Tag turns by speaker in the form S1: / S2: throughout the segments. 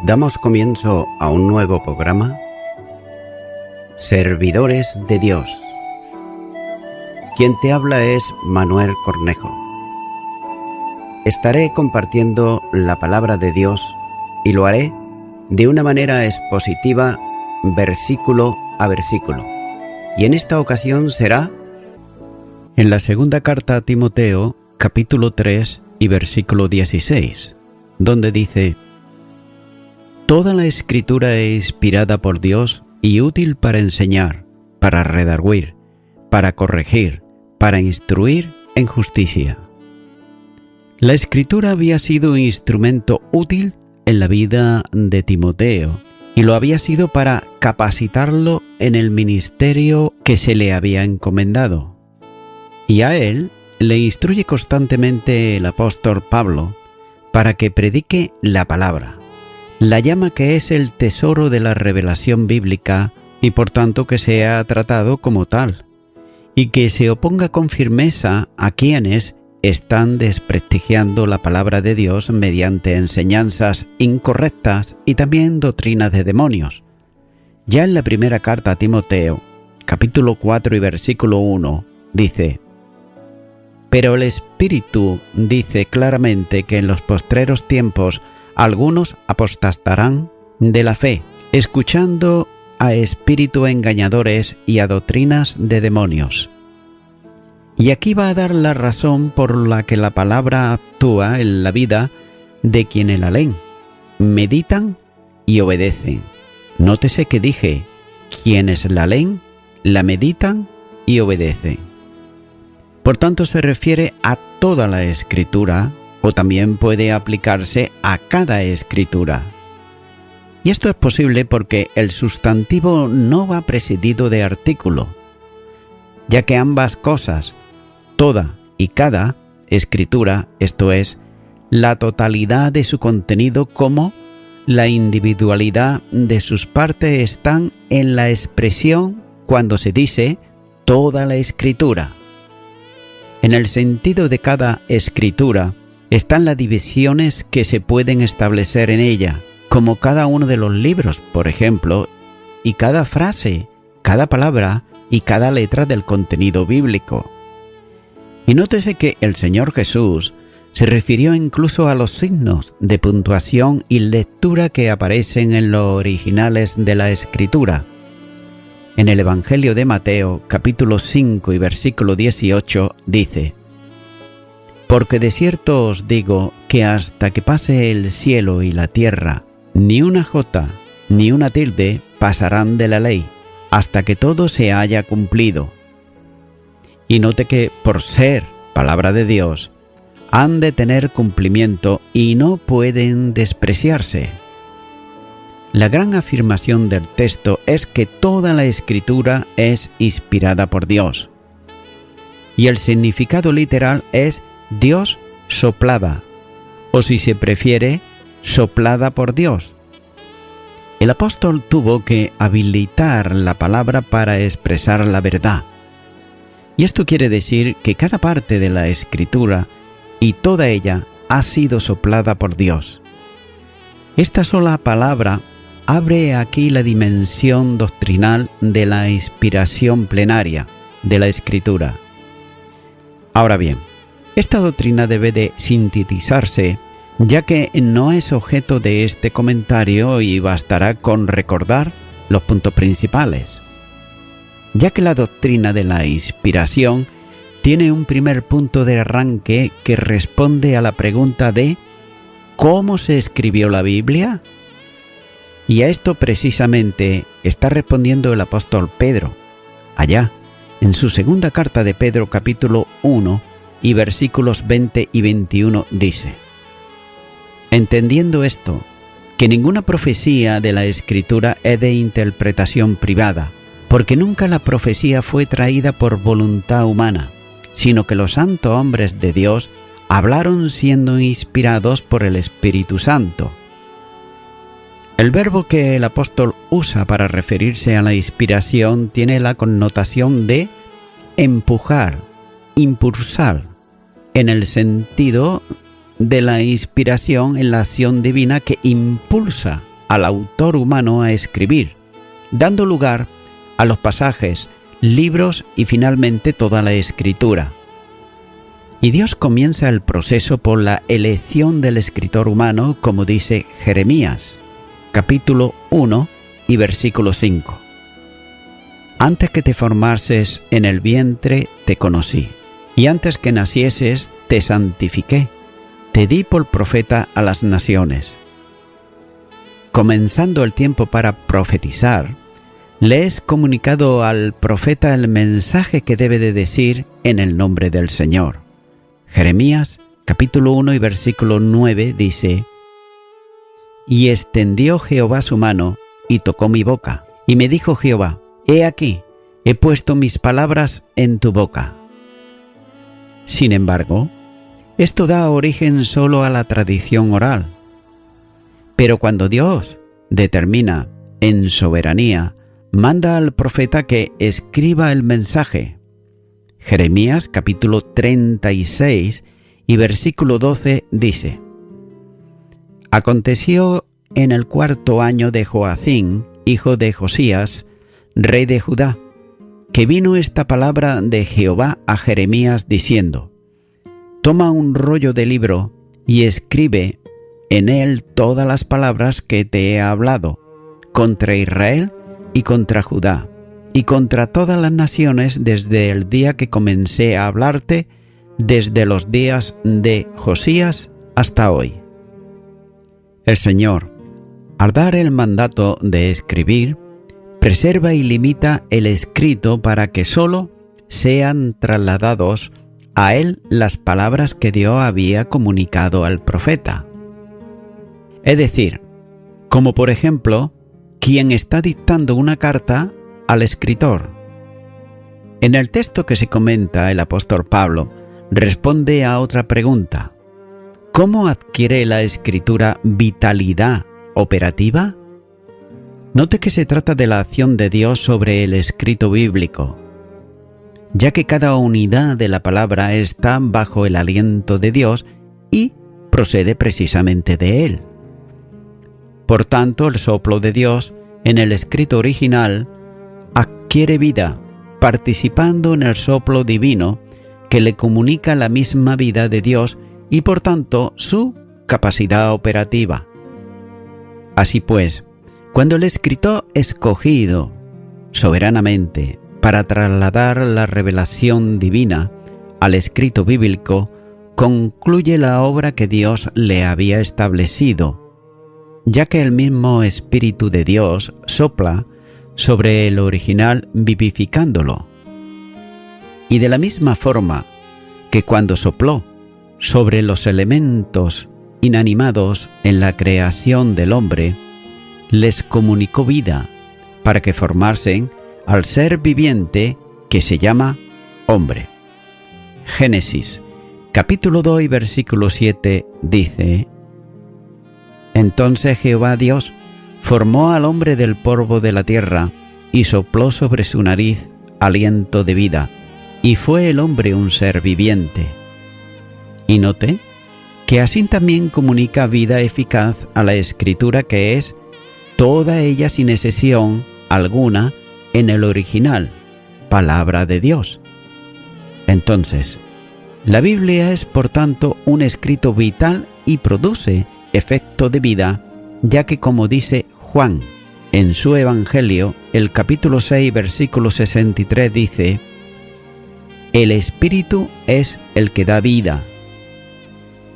S1: Damos comienzo a un nuevo programa, Servidores de Dios. Quien te habla es Manuel Cornejo. Estaré compartiendo la palabra de Dios y lo haré de una manera expositiva, versículo a versículo. Y en esta ocasión será en la segunda carta a Timoteo, capítulo 3 y versículo 16, donde dice: Toda la Escritura es inspirada por Dios y útil para enseñar, para redarguir, para corregir, para instruir en justicia. La Escritura había sido un instrumento útil en la vida de Timoteo y lo había sido para capacitarlo en el ministerio que se le había encomendado. Y a él le instruye constantemente el apóstol Pablo para que predique la palabra. La llama que es el tesoro de la revelación bíblica y por tanto que sea tratado como tal, y que se oponga con firmeza a quienes están desprestigiando la palabra de Dios mediante enseñanzas incorrectas y también doctrinas de demonios. Ya en la primera carta a Timoteo, capítulo 4 y versículo 1, dice: Pero el Espíritu dice claramente que en los postreros tiempos algunos apostatarán de la fe, escuchando a espíritus engañadores y a doctrinas de demonios. Y aquí va a dar la razón por la que la palabra actúa en la vida de quienes la leen, meditan y obedecen. Nótese que dije, quienes la leen, la meditan y obedecen. Por tanto, se refiere a toda la Escritura, o también puede aplicarse a cada escritura. Y esto es posible porque el sustantivo no va precedido de artículo, ya que ambas cosas, toda y cada escritura, esto es, la totalidad de su contenido como la individualidad de sus partes, están en la expresión cuando se dice toda la escritura. En el sentido de cada escritura, están las divisiones que se pueden establecer en ella, como cada uno de los libros, por ejemplo, y cada frase, cada palabra y cada letra del contenido bíblico. Y nótese que el Señor Jesús se refirió incluso a los signos de puntuación y lectura que aparecen en los originales de la Escritura. En el Evangelio de Mateo, capítulo 5 y versículo 18, dice: Porque de cierto os digo que hasta que pase el cielo y la tierra, ni una jota ni una tilde pasarán de la ley, hasta que todo se haya cumplido. Y note que por ser palabra de Dios, han de tener cumplimiento y no pueden despreciarse. La gran afirmación del texto es que toda la Escritura es inspirada por Dios. Y el significado literal es Dios soplada, o si se prefiere, soplada por Dios. El apóstol tuvo que habilitar la palabra para expresar la verdad. Y esto quiere decir que cada parte de la Escritura y toda ella ha sido soplada por Dios. Esta sola palabra abre aquí la dimensión doctrinal de la inspiración plenaria de la Escritura. Ahora bien, esta doctrina debe de sintetizarse, ya que no es objeto de este comentario y bastará con recordar los puntos principales. Ya que la doctrina de la inspiración tiene un primer punto de arranque que responde a la pregunta de ¿cómo se escribió la Biblia? Y a esto precisamente está respondiendo el apóstol Pedro, allá, en su segunda carta de Pedro, capítulo 1, y versículos 20 y 21 dice: Entendiendo esto, que ninguna profecía de la Escritura es de interpretación privada, porque nunca la profecía fue traída por voluntad humana, sino que los santos hombres de Dios hablaron siendo inspirados por el Espíritu Santo. El verbo que el apóstol usa para referirse a la inspiración tiene la connotación de empujar, impulsar, en el sentido de la inspiración en la acción divina que impulsa al autor humano a escribir, dando lugar a los pasajes, libros y finalmente toda la escritura. Y Dios comienza el proceso por la elección del escritor humano, como dice Jeremías, capítulo 1 y versículo 5. Antes que te formases en el vientre te conocí, y antes que nacieses te santifiqué, te di por profeta a las naciones. Comenzando el tiempo para profetizar, le es comunicado al profeta el mensaje que debe de decir en el nombre del Señor. Jeremías, capítulo 1 y versículo 9 dice: Y extendió Jehová su mano y tocó mi boca, y me dijo Jehová: He aquí, he puesto mis palabras en tu boca. Sin embargo, esto da origen solo a la tradición oral. Pero cuando Dios determina en soberanía, manda al profeta que escriba el mensaje. Jeremías capítulo 36 y versículo 12 dice: Aconteció en el 4º año de Joacim, hijo de Josías, rey de Judá, que vino esta palabra de Jehová a Jeremías diciendo: Toma un rollo de libro y escribe en él todas las palabras que te he hablado contra Israel y contra Judá, y contra todas las naciones desde el día que comencé a hablarte, desde los días de Josías hasta hoy. El Señor, al dar el mandato de escribir, preserva y limita el escrito para que sólo sean trasladados a él las palabras que Dios había comunicado al profeta. Es decir, como por ejemplo, quien está dictando una carta al escritor. En el texto que se comenta, el apóstol Pablo responde a otra pregunta: ¿cómo adquiere la escritura vitalidad operativa? Note que se trata de la acción de Dios sobre el escrito bíblico, ya que cada unidad de la palabra está bajo el aliento de Dios y procede precisamente de Él. Por tanto, el soplo de Dios en el escrito original adquiere vida, participando en el soplo divino que le comunica la misma vida de Dios y por tanto su capacidad operativa. Así pues, cuando el escritor escogido soberanamente para trasladar la revelación divina al escrito bíblico, concluye la obra que Dios le había establecido, ya que el mismo Espíritu de Dios sopla sobre el original vivificándolo. Y de la misma forma que cuando sopló sobre los elementos inanimados en la creación del hombre, les comunicó vida para que formasen al ser viviente que se llama hombre. Génesis, capítulo 2 y versículo 7 dice: Entonces Jehová Dios formó al hombre del polvo de la tierra y sopló sobre su nariz aliento de vida, y fue el hombre un ser viviente. Y note que así también comunica vida eficaz a la escritura, que es toda ella sin excepción alguna en el original, palabra de Dios. Entonces, la Biblia es por tanto un escrito vital y produce efecto de vida, ya que como dice Juan en su Evangelio, el capítulo 6, versículo 63 dice: El Espíritu es el que da vida.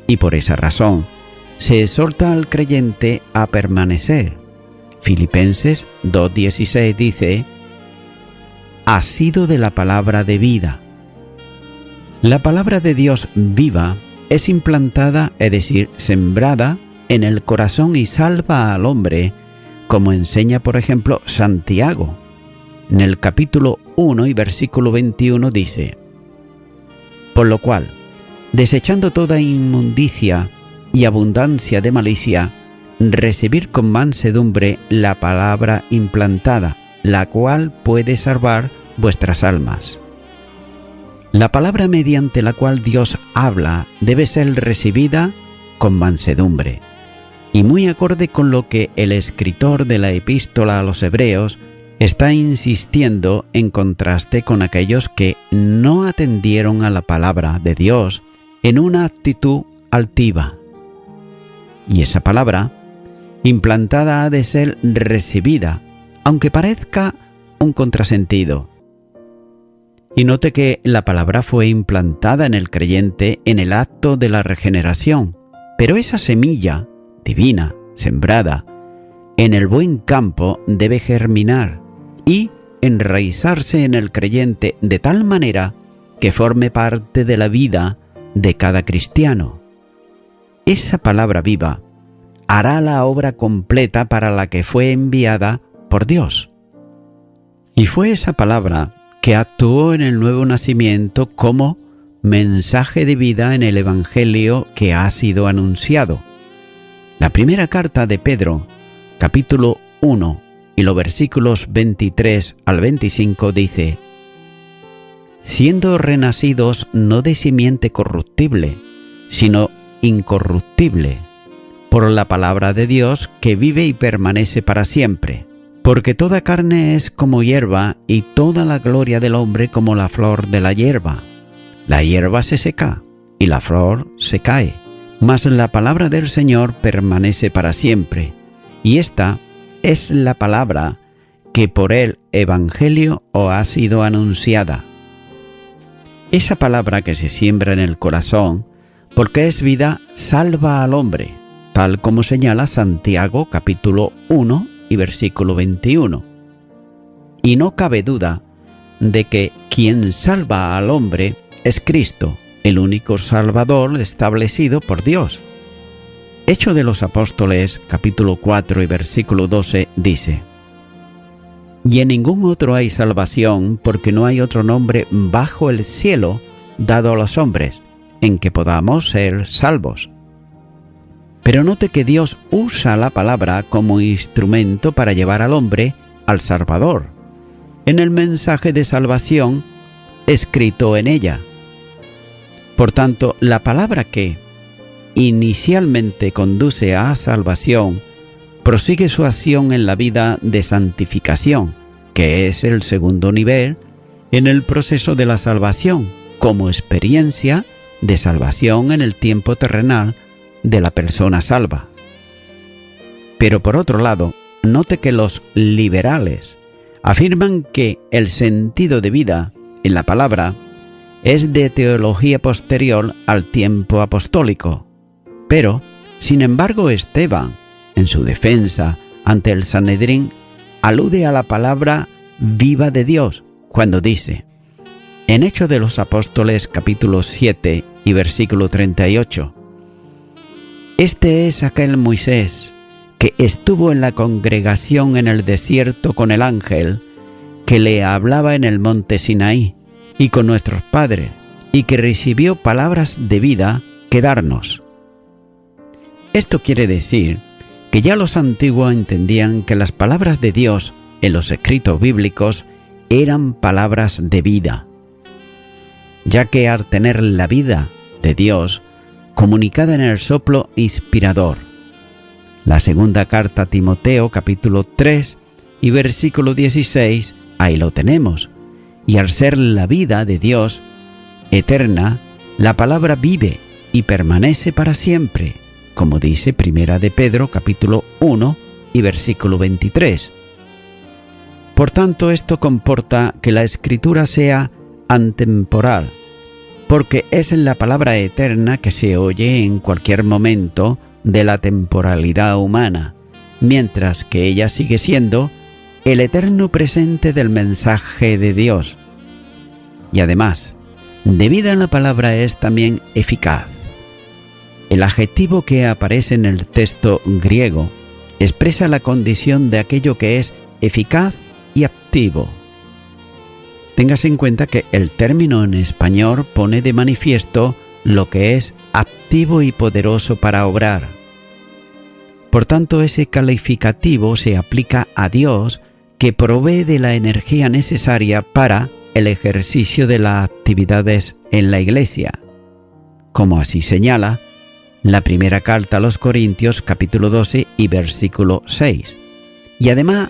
S1: Y por esa razón, se exhorta al creyente a permanecer. Filipenses 2:16 dice: Asido de la palabra de vida. La palabra de Dios viva es implantada, es decir, sembrada en el corazón y salva al hombre, como enseña por ejemplo Santiago. En el capítulo 1 y versículo 21 dice: Por lo cual, desechando toda inmundicia y abundancia de malicia, recibir con mansedumbre la palabra implantada, la cual puede salvar vuestras almas. La palabra mediante la cual Dios habla debe ser recibida con mansedumbre, y muy acorde con lo que el escritor de la epístola a los Hebreos está insistiendo en contraste con aquellos que no atendieron a la palabra de Dios en una actitud altiva. Y esa palabra, implantada, ha de ser recibida, aunque parezca un contrasentido. Y note que la palabra fue implantada en el creyente en el acto de la regeneración, pero esa semilla divina, sembrada en el buen campo, debe germinar y enraizarse en el creyente de tal manera que forme parte de la vida de cada cristiano. Esa palabra viva hará la obra completa para la que fue enviada por Dios. Y fue esa palabra que actuó en el nuevo nacimiento como mensaje de vida en el Evangelio que ha sido anunciado. La primera carta de Pedro, capítulo 1, y los versículos 23 al 25 dice: siendo renacidos no de simiente corruptible, sino incorruptible, por la palabra de Dios que vive y permanece para siempre. Porque toda carne es como hierba, y toda la gloria del hombre como la flor de la hierba. La hierba se seca, y la flor se cae, mas la palabra del Señor permanece para siempre. Y esta es la palabra que por el Evangelio os ha sido anunciada. Esa palabra que se siembra en el corazón, porque es vida, salva al hombre, tal como señala Santiago capítulo 1 y versículo 21. Y no cabe duda de que quien salva al hombre es Cristo, el único Salvador establecido por Dios. Hechos de los Apóstoles capítulo 4 y versículo 12 dice: y en ningún otro hay salvación, porque no hay otro nombre bajo el cielo dado a los hombres en que podamos ser salvos. Pero note que Dios usa la palabra como instrumento para llevar al hombre al Salvador, en el mensaje de salvación escrito en ella. Por tanto, la palabra que inicialmente conduce a salvación prosigue su acción en la vida de santificación, que es el segundo nivel en el proceso de la salvación, como experiencia de salvación en el tiempo terrenal de la persona salva. Pero por otro lado, note que los liberales afirman que el sentido de vida en la palabra es de teología posterior al tiempo apostólico. Pero, sin embargo, Esteban, en su defensa ante el Sanedrín, alude a la palabra viva de Dios cuando dice, en Hechos de los Apóstoles capítulo 7 y versículo 38, este es aquel Moisés que estuvo en la congregación en el desierto con el ángel que le hablaba en el monte Sinaí y con nuestros padres, y que recibió palabras de vida que darnos. Esto quiere decir que ya los antiguos entendían que las palabras de Dios en los escritos bíblicos eran palabras de vida, ya que al tener la vida de Dios comunicada en el soplo inspirador. La segunda carta a Timoteo capítulo 3 y versículo 16, ahí lo tenemos. Y al ser la vida de Dios eterna, la palabra vive y permanece para siempre, como dice Primera de Pedro capítulo 1 y versículo 23. Por tanto, esto comporta que la Escritura sea atemporal, porque es la palabra eterna que se oye en cualquier momento de la temporalidad humana, mientras que ella sigue siendo el eterno presente del mensaje de Dios. Y además, debida a la palabra es también eficaz. El adjetivo que aparece en el texto griego expresa la condición de aquello que es eficaz y activo. Téngase en cuenta que el término en español pone de manifiesto lo que es activo y poderoso para obrar. Por tanto, ese calificativo se aplica a Dios, que provee de la energía necesaria para el ejercicio de las actividades en la Iglesia. Como así señala la primera carta a los Corintios, capítulo 12 y versículo 6. Y además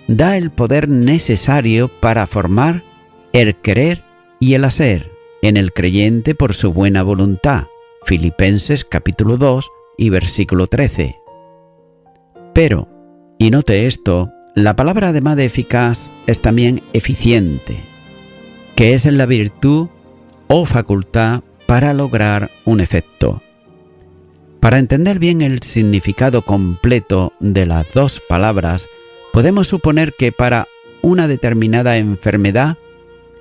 S1: da el poder necesario para formar el querer y el hacer en el creyente por su buena voluntad. Filipenses capítulo 2 y versículo 13. Pero, y note esto, la palabra además de eficaz es también eficiente, que es la virtud o facultad para lograr un efecto. Para entender bien el significado completo de las dos palabras, podemos suponer que para una determinada enfermedad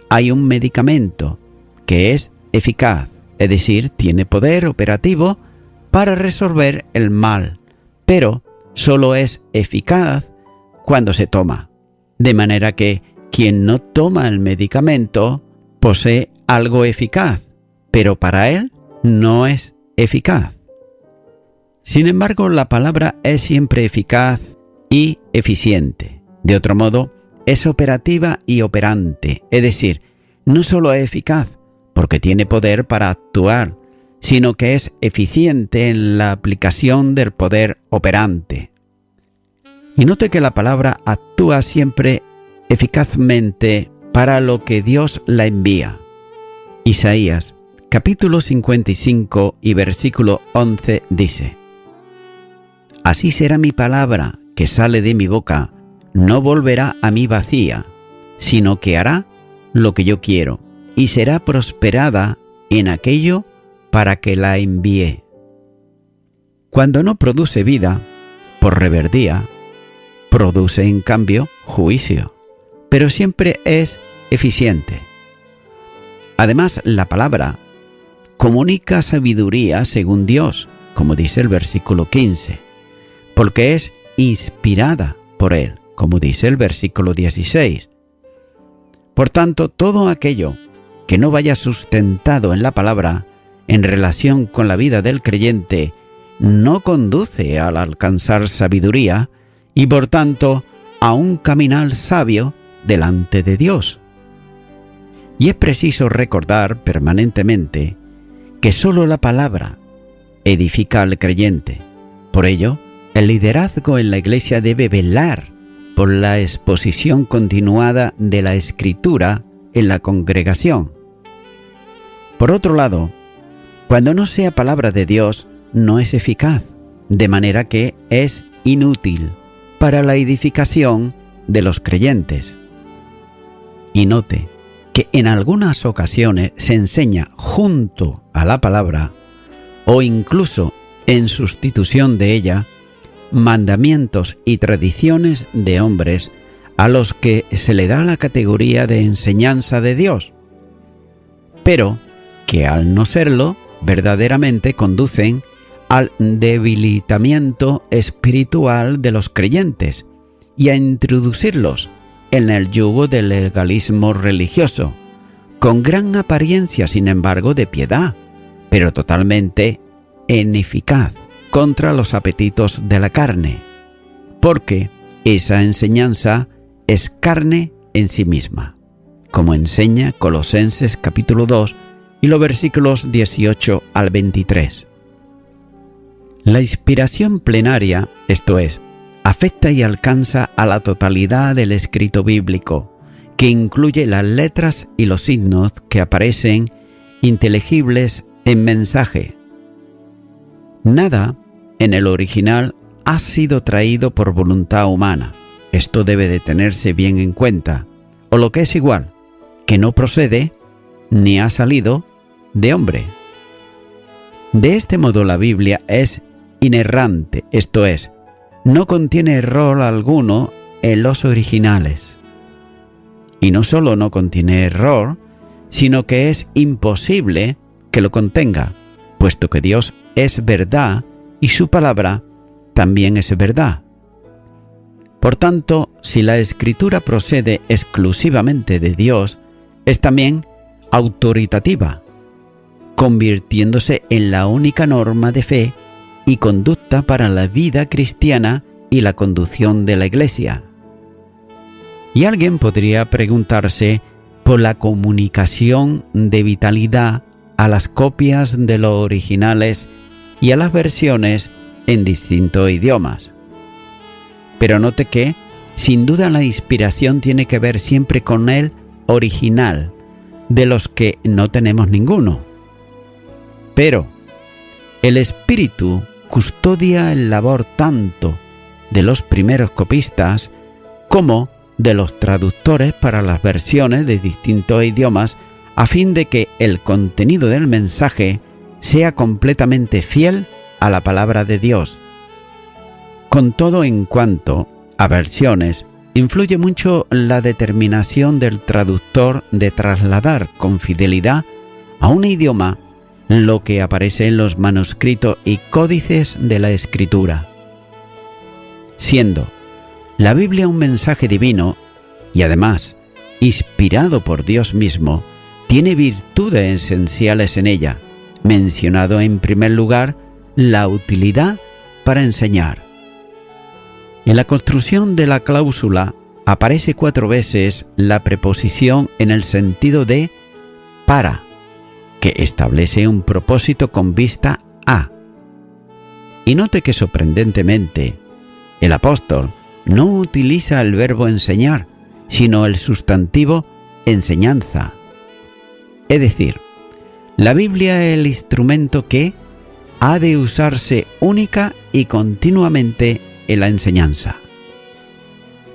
S1: hay un medicamento que es eficaz, es decir, tiene poder operativo para resolver el mal, pero solo es eficaz cuando se toma. De manera que quien no toma el medicamento posee algo eficaz, pero para él no es eficaz. Sin embargo, la palabra es siempre eficaz y eficiente. De otro modo, es operativa y operante, es decir, no solo es eficaz porque tiene poder para actuar, sino que es eficiente en la aplicación del poder operante. Y note que la palabra actúa siempre eficazmente para lo que Dios la envía. Isaías, capítulo 55 y versículo 11 dice: Así será mi palabra que sale de mi boca, no volverá a mí vacía, sino que hará lo que yo quiero, y será prosperada en aquello para que la envíe. Cuando no produce vida, por rebeldía, produce en cambio juicio, pero siempre es eficiente. Además, la palabra comunica sabiduría según Dios, como dice el versículo 15, porque es inspirada por Él, como dice el versículo 16. Por tanto, todo aquello que no vaya sustentado en la palabra en relación con la vida del creyente no conduce al alcanzar sabiduría y por tanto a un caminar sabio delante de Dios. Y es preciso recordar permanentemente que sólo la palabra edifica al creyente. Por ello, el liderazgo en la Iglesia debe velar por la exposición continuada de la Escritura en la congregación. Por otro lado, cuando no sea palabra de Dios, no es eficaz, de manera que es inútil para la edificación de los creyentes. Y note que en algunas ocasiones se enseña junto a la palabra, o incluso en sustitución de ella, mandamientos y tradiciones de hombres a los que se le da la categoría de enseñanza de Dios, pero que al no serlo, verdaderamente conducen al debilitamiento espiritual de los creyentes y a introducirlos en el yugo del legalismo religioso, con gran apariencia, sin embargo, de piedad, pero totalmente ineficaz contra los apetitos de la carne, porque esa enseñanza es carne en sí misma, como enseña Colosenses capítulo 2 y los versículos 18 al 23. La inspiración plenaria, esto es, afecta y alcanza a la totalidad del escrito bíblico, que incluye las letras y los signos que aparecen inteligibles en mensaje. Nada en el original ha sido traído por voluntad humana. Esto debe de tenerse bien en cuenta, o lo que es igual, que no procede ni ha salido de hombre. De este modo la Biblia es inerrante, esto es, no contiene error alguno en los originales. Y no solo no contiene error, sino que es imposible que lo contenga, puesto que Dios es verdad y su palabra también es verdad. Por tanto, si la Escritura procede exclusivamente de Dios, es también autoritativa, convirtiéndose en la única norma de fe y conducta para la vida cristiana y la conducción de la Iglesia. Y alguien podría preguntarse por la comunicación de vitalidad a las copias de los originales y a las versiones en distintos idiomas. Pero note que, sin duda, la inspiración tiene que ver siempre con el original, de los que no tenemos ninguno. Pero el Espíritu custodia el labor tanto de los primeros copistas como de los traductores para las versiones de distintos idiomas, a fin de que el contenido del mensaje sea completamente fiel a la palabra de Dios. Con todo, en cuanto a versiones, influye mucho la determinación del traductor de trasladar con fidelidad a un idioma lo que aparece en los manuscritos y códices de la Escritura. Siendo la Biblia un mensaje divino y además inspirado por Dios mismo, tiene virtudes esenciales en ella, mencionado en primer lugar la utilidad para enseñar. En la construcción de la cláusula aparece 4 veces la preposición en el sentido de para, que establece un propósito con vista a. Y note que sorprendentemente, el apóstol no utiliza el verbo enseñar, sino el sustantivo enseñanza. Es decir, la Biblia es el instrumento que ha de usarse única y continuamente en la enseñanza.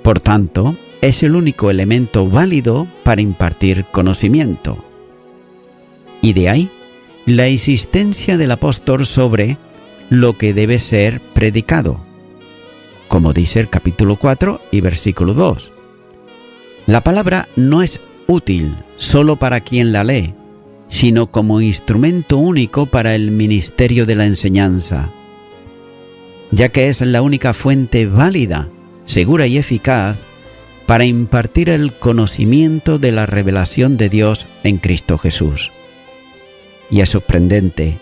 S1: Por tanto, es el único elemento válido para impartir conocimiento. Y de ahí la insistencia del apóstol sobre lo que debe ser predicado, como dice el capítulo 4 y versículo 2. La palabra no es útil solo para quien la lee, sino como instrumento único para el ministerio de la enseñanza, ya que es la única fuente válida, segura y eficaz para impartir el conocimiento de la revelación de Dios en Cristo Jesús. Y es sorprendente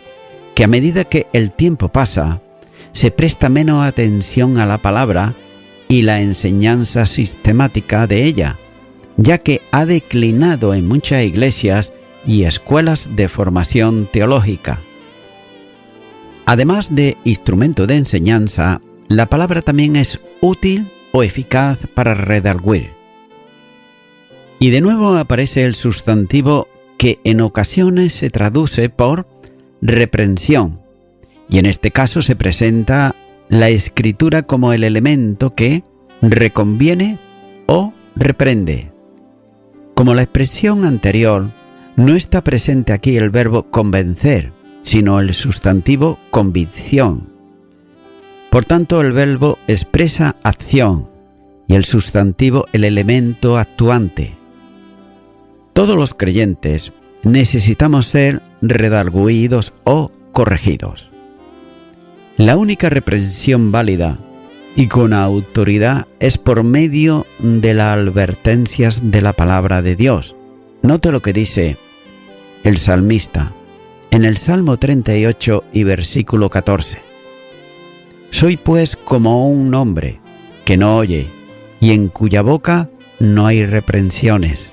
S1: que a medida que el tiempo pasa, se presta menos atención a la palabra y la enseñanza sistemática de ella, ya que ha declinado en muchas iglesias y escuelas de formación teológica. Además de instrumento de enseñanza, la palabra también es útil o eficaz para redarguir. Y de nuevo aparece el sustantivo que en ocasiones se traduce por reprensión, y en este caso se presenta la Escritura como el elemento que reconviene o reprende. Como la expresión anterior, no está presente aquí el verbo convencer, sino el sustantivo convicción. Por tanto, el verbo expresa acción y el sustantivo el elemento actuante. Todos los creyentes necesitamos ser redarguidos o corregidos. La única reprensión válida y con autoridad es por medio de las advertencias de la palabra de Dios. Note lo que dice el salmista en el Salmo 38 y versículo 14. Soy pues como un hombre que no oye y en cuya boca no hay reprensiones.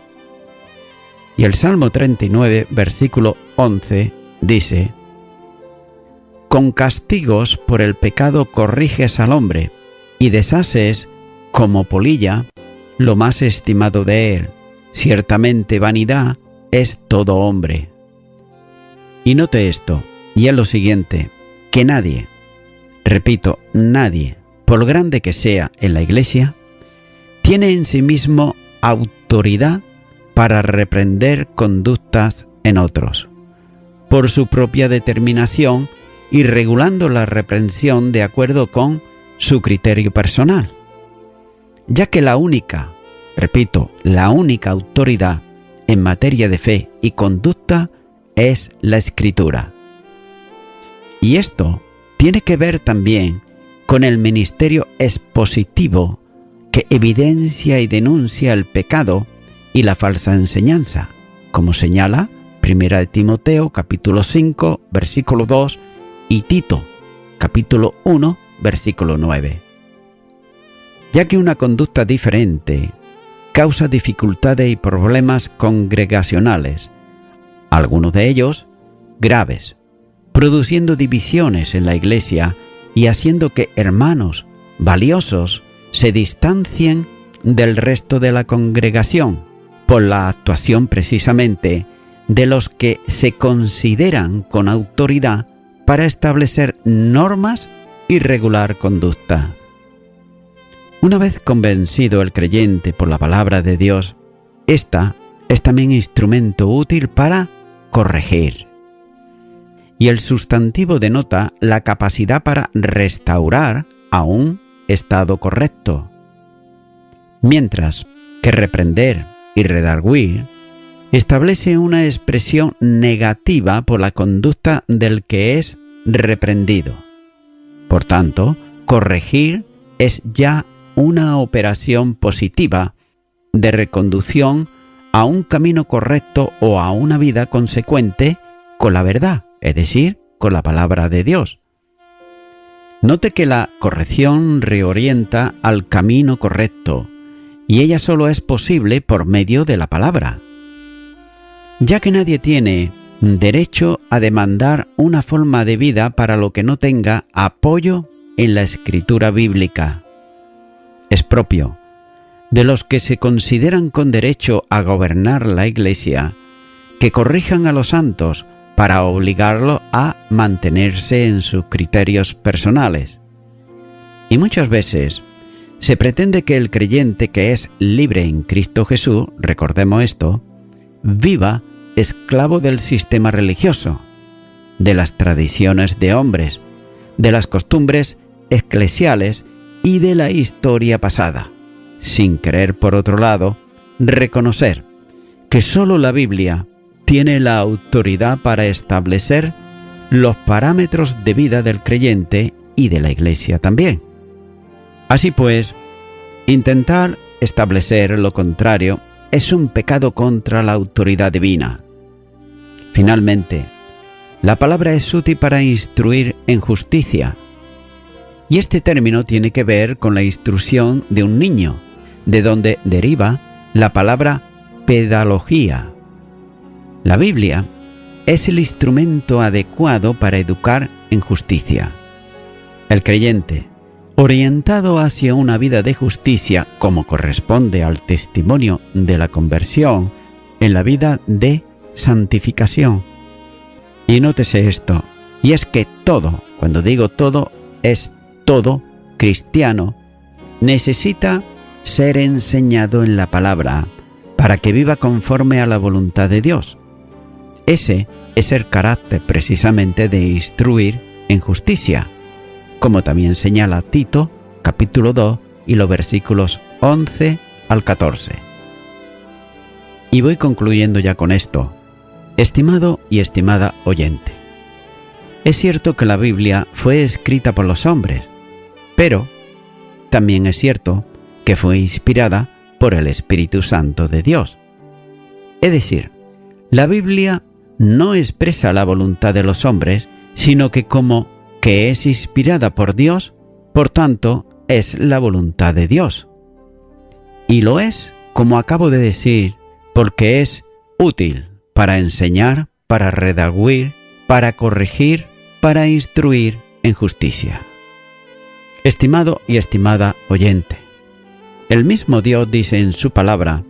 S1: Y el Salmo 39 versículo 11 dice: con castigos por el pecado corriges al hombre y deshaces como polilla lo más estimado de él. Ciertamente vanidad es todo hombre. Y note esto, y es lo siguiente, que nadie, repito, nadie, por grande que sea en la iglesia, tiene en sí mismo autoridad para reprender conductas en otros, por su propia determinación y regulando la reprensión de acuerdo con su criterio personal, ya que la única, repito, la única autoridad en materia de fe y conducta es la Escritura. Y esto tiene que ver también con el ministerio expositivo que evidencia y denuncia el pecado y la falsa enseñanza, como señala 1 Timoteo capítulo 5 versículo 2 y Tito capítulo 1 versículo 9. Ya que una conducta diferente causa dificultades y problemas congregacionales, algunos de ellos graves, produciendo divisiones en la Iglesia y haciendo que hermanos valiosos se distancien del resto de la congregación por la actuación precisamente de los que se consideran con autoridad para establecer normas y regular conducta. Una vez convencido el creyente por la palabra de Dios, esta es también instrumento útil para corregir. Y el sustantivo denota la capacidad para restaurar a un estado correcto, mientras que reprender y redarguir establece una expresión negativa por la conducta del que es reprendido. Por tanto, corregir es ya una operación positiva de reconducción a un camino correcto o a una vida consecuente con la verdad, es decir, con la palabra de Dios. Note que la corrección reorienta al camino correcto, y ella solo es posible por medio de la palabra, ya que nadie tiene derecho a demandar una forma de vida para lo que no tenga apoyo en la escritura bíblica. Es propio de los que se consideran con derecho a gobernar la Iglesia que corrijan a los santos para obligarlos a mantenerse en sus criterios personales. Y muchas veces se pretende que el creyente que es libre en Cristo Jesús, recordemos esto, viva esclavo del sistema religioso, de las tradiciones de hombres, de las costumbres eclesiales y de la historia pasada, sin querer, por otro lado, reconocer que sólo la Biblia tiene la autoridad para establecer los parámetros de vida del creyente y de la Iglesia también. Así pues, intentar establecer lo contrario es un pecado contra la autoridad divina. Finalmente, la palabra es útil para instruir en justicia, y este término tiene que ver con la instrucción de un niño, de donde deriva la palabra pedagogía. La Biblia es el instrumento adecuado para educar en justicia. El creyente, orientado hacia una vida de justicia como corresponde al testimonio de la conversión en la vida de santificación. Y nótese esto, y es que todo, cuando digo todo, es todo cristiano, necesita ser enseñado en la palabra para que viva conforme a la voluntad de Dios. Ese es el carácter precisamente de instruir en justicia, como también señala Tito, capítulo 2, y los versículos 11 al 14. Y voy concluyendo ya con esto. Estimado y estimada oyente, es cierto que la Biblia fue escrita por los hombres, pero también es cierto que fue inspirada por el Espíritu Santo de Dios. Es decir, la Biblia no expresa la voluntad de los hombres, sino que como que es inspirada por Dios, por tanto, es la voluntad de Dios. Y lo es, como acabo de decir, porque es útil para enseñar, para redarguir, para corregir, para instruir en justicia. Estimado y estimada oyente, el mismo Dios dice en su palabra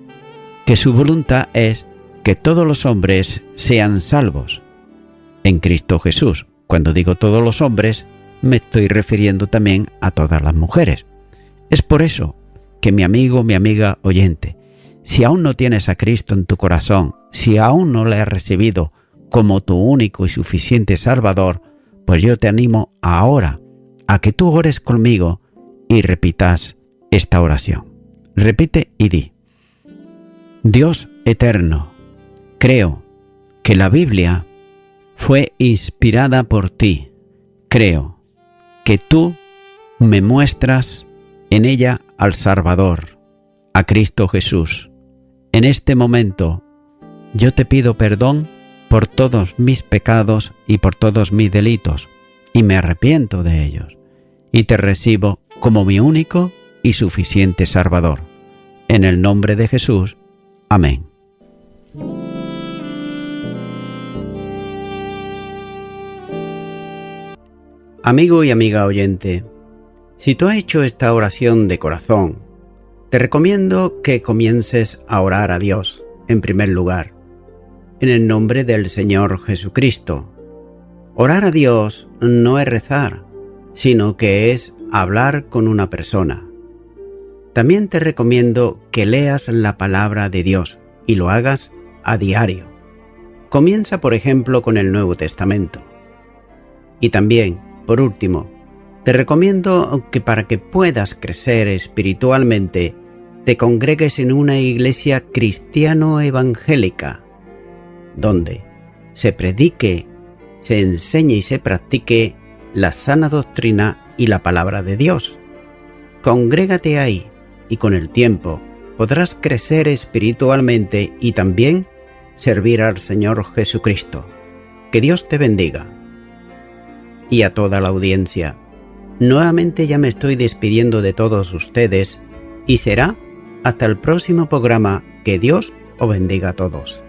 S1: que su voluntad es que todos los hombres sean salvos en Cristo Jesús. Cuando digo todos los hombres, me estoy refiriendo también a todas las mujeres. Es por eso que mi amigo, mi amiga oyente, si aún no tienes a Cristo en tu corazón, si aún no le has recibido como tu único y suficiente Salvador, pues yo te animo ahora a que tú ores conmigo y repitas esta oración. Repite y di: Dios eterno, creo que la Biblia fue inspirada por ti. Creo que tú me muestras en ella al Salvador, a Cristo Jesús. En este momento yo te pido perdón por todos mis pecados y por todos mis delitos, y me arrepiento de ellos, y te recibo como mi único y suficiente Salvador. En el nombre de Jesús. Amén. Amigo y amiga oyente, si tú has hecho esta oración de corazón, te recomiendo que comiences a orar a Dios, en primer lugar, en el nombre del Señor Jesucristo. Orar a Dios no es rezar, sino que es hablar con una persona. También te recomiendo que leas la palabra de Dios y lo hagas a diario. Comienza, por ejemplo, con el Nuevo Testamento. Y también, por último, te recomiendo que para que puedas crecer espiritualmente, te congregues en una iglesia cristiano-evangélica, donde se predique, se enseñe y se practique la sana doctrina y la palabra de Dios. Congrégate ahí y con el tiempo podrás crecer espiritualmente y también servir al Señor Jesucristo. Que Dios te bendiga. Y a toda la audiencia, nuevamente ya me estoy despidiendo de todos ustedes y será hasta el próximo programa. Que Dios os bendiga a todos.